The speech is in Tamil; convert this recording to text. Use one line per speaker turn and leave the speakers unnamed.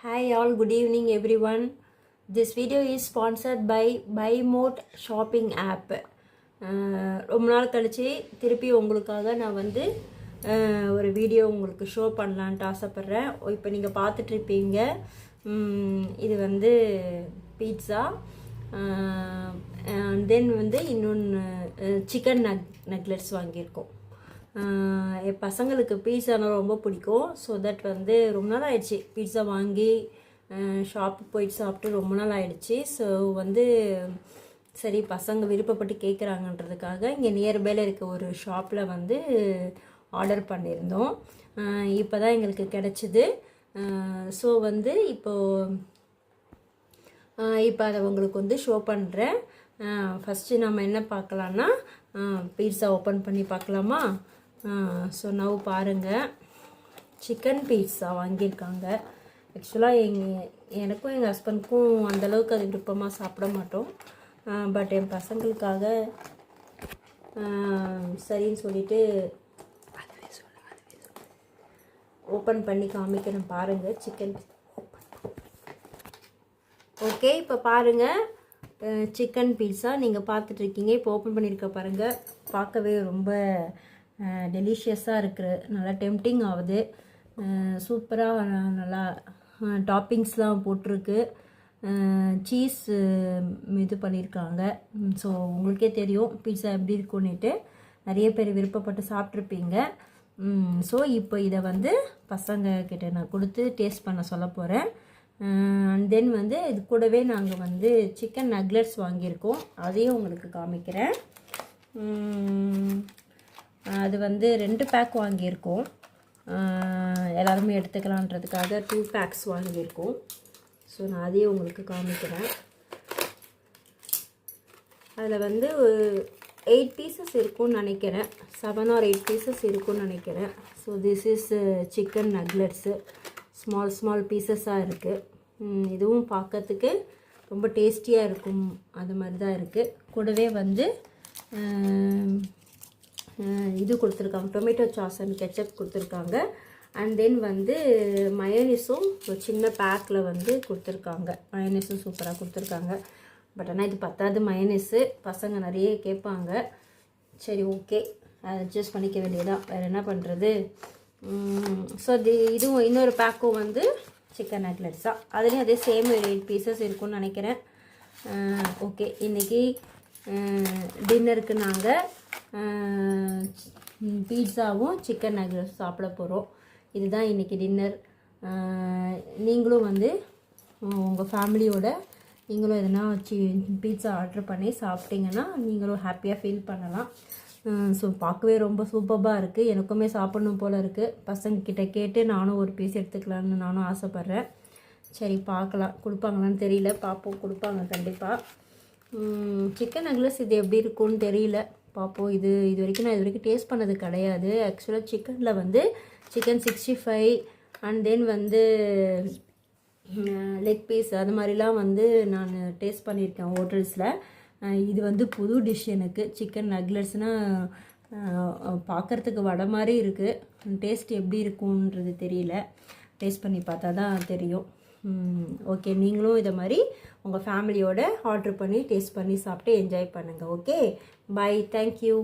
Hi all, good evening everyone. This video is sponsored by BuyMote shopping app. ரொம்ப நாள் கழிச்சு திருப்பி உங்களுக்காக நான் வந்து ஒரு வீடியோ உங்களுக்கு ஷோ பண்ணலான்ட்டு ஆசைப்பட்றேன். இப்போ நீங்கள் பார்த்துட்ருப்பீங்க. இது வந்து பீட்ஸா, தென் வந்து இன்னொன்று சிக்கன் நக்லெட்ஸ் வாங்கியிருக்கோம். என் பசங்களுக்கு பீட்ஸானா ரொம்ப பிடிக்கும். ஸோ தட் வந்து ரொம்ப நாள் ஆயிடுச்சு பீட்ஸா வாங்கி ஷாப்புக்கு போயிட்டு சாப்பிட்டு ரொம்ப நாள் ஆயிடுச்சு. ஸோ வந்து சரி பசங்க விருப்பப்பட்டு கேட்குறாங்கன்றதுக்காக இங்கே நியர்பையில் இருக்க ஒரு ஷாப்பில் வந்து ஆர்டர் பண்ணியிருந்தோம். இப்போ தான் எங்களுக்கு கிடச்சிது. ஸோ வந்து இப்போ அதை உங்களுக்கு வந்து ஷோ பண்ணுறேன். ஃபஸ்ட்டு நம்ம என்ன பார்க்கலான்னா பீட்ஸா ஓப்பன் பண்ணி பார்க்கலாமா? ஸோ நவ் பாருங்கள், சிக்கன் பீட்ஸா வாங்கியிருக்காங்க. ஆக்சுவலாக எனக்கும் எங்கள் ஹஸ்பண்டுக்கும் அந்தளவுக்கு அது விருப்பமாக சாப்பிட மாட்டோம். பட் என் பசங்களுக்காக சரின்னு சொல்லிட்டு ஓப்பன் பண்ணி காமிக்கிறேன். பாருங்கள் சிக்கன். ஓகே, இப்போ பாருங்கள் சிக்கன் பீட்ஸா நீங்கள் பார்த்துட்ருக்கீங்க. இப்போ ஓப்பன் பண்ணியிருக்க பாருங்கள். பார்க்கவே ரொம்ப டெலிஷியஸாக இருக்குது. நல்லா டெம்டிங் ஆகுது. சூப்பராக நல்லா டாப்பிங்ஸ்லாம் போட்டிருக்கு. சீஸ் இது பண்ணியிருக்காங்க. ஸோ உங்களுக்கே தெரியும் பீட்ஸா எப்படி இருக்குன்னுட்டு. நிறைய பேர் விருப்பப்பட்டு சாப்பிட்ருப்பீங்க. ஸோ இப்போ இதை வந்து பசங்க கிட்ட நான் கொடுத்து டேஸ்ட் பண்ண சொல்ல போகிறேன். அண்ட் தென் வந்து இது கூடவே நாங்கள் வந்து சிக்கன் நக்லெட்ஸ் வாங்கியிருக்கோம். அதையும் உங்களுக்கு காமிக்கிறேன். அது வந்து 2 பேக் வாங்கியிருக்கோம். எல்லாருமே எடுத்துக்கலான்றதுக்காக 2 பேக்ஸ் வாங்கியிருக்கோம். ஸோ நான் அதையும் உங்களுக்கு காமிக்கிறேன். அதில் வந்து 8 பீசஸ் இருக்கும்னு நினைக்கிறேன். 7 or 8 பீசஸ் இருக்கும்னு நினைக்கிறேன். So this is chicken nuggets. Small பீசஸாக இருக்குது. இதுவும் பார்க்கறதுக்கு ரொம்ப டேஸ்டியாக இருக்கும். அது மாதிரி தான் இருக்குது. கூடவே வந்து இது கொடுத்துருக்காங்க, டொமேட்டோ சாஸ் அண்ட் கெச்சப் கொடுத்துருக்காங்க. அண்ட் தென் வந்து மயோனீஸும் ஒரு சின்ன பேக்கில் வந்து கொடுத்துருக்காங்க. மயோனீஸும் சூப்பராக கொடுத்துருக்காங்க. பட் ஆனால் இது பத்தாது மயோனீஸு. பசங்க நிறைய கேட்பாங்க. சரி ஓகே, அதை அட்ஜஸ்ட் பண்ணிக்க வேண்டியதான், வேறு என்ன பண்ணுறது. ஸோ இதுவும் இன்னொரு பேக்கும் வந்து சிக்கன் நக்லெட்ஸா. அதுலேயும் அதே சேம் 8 பீசஸ் இருக்கும்னு நினைக்கிறேன். ஓகே, இன்றைக்கி டின்னருக்கு நாங்கள் பீட்ஸாவும் சிக்கன் நக்லெட்ஸ் சாப்பிட போகிறோம். இதுதான் இன்றைக்கி டின்னர். நீங்களும் வந்து உங்கள் ஃபேமிலியோட நீங்களும் எதனா பீட்ஸா ஆர்டர் பண்ணி சாப்பிட்டீங்கன்னா நீங்களும் ஹாப்பியாக ஃபீல் பண்ணலாம். ஸோ பார்க்கவே ரொம்ப சூப்பராக இருக்குது. எனக்குமே சாப்பிட்ணும் போல் இருக்குது. பசங்கக்கிட்ட கேட்டு நானும் ஒரு பீஸ் எடுத்துக்கலான்னு நானும் ஆசைப்பட்றேன். சரி பார்க்கலாம், கொடுப்பாங்களான்னு தெரியல. பார்ப்போம், கொடுப்பாங்க கண்டிப்பாக. சிக்கன் நக்லெட்ஸ் இது எப்படி இருக்கும்னு தெரியல, பார்ப்போம். இது வரைக்கும் நான் இது வரைக்கும் டேஸ்ட் பண்ணது கிடையாது. ஆக்சுவலாக சிக்கனில் வந்து சிக்கன் 65 அண்ட் தென் வந்து லெக் பீஸ் அது மாதிரிலாம் வந்து நான் டேஸ்ட் பண்ணியிருக்கேன் ஹோட்டல்ஸில். இது வந்து புது டிஷ் எனக்கு. சிக்கன் நக்லெட்ஸ்னால் பார்க்குறதுக்கு வடை மாதிரி இருக்குது. டேஸ்ட் எப்படி இருக்குன்றது தெரியல. டேஸ்ட் பண்ணி பார்த்தா தான் தெரியும். ஓகே, நீங்களும் இதை மாதிரி உங்கள் ஃபேமிலியோட ஆர்டர் பண்ணி டேஸ்ட் பண்ணி சாப்பிட்டு என்ஜாய் பண்ணுங்கள். Okay, bye, thank you.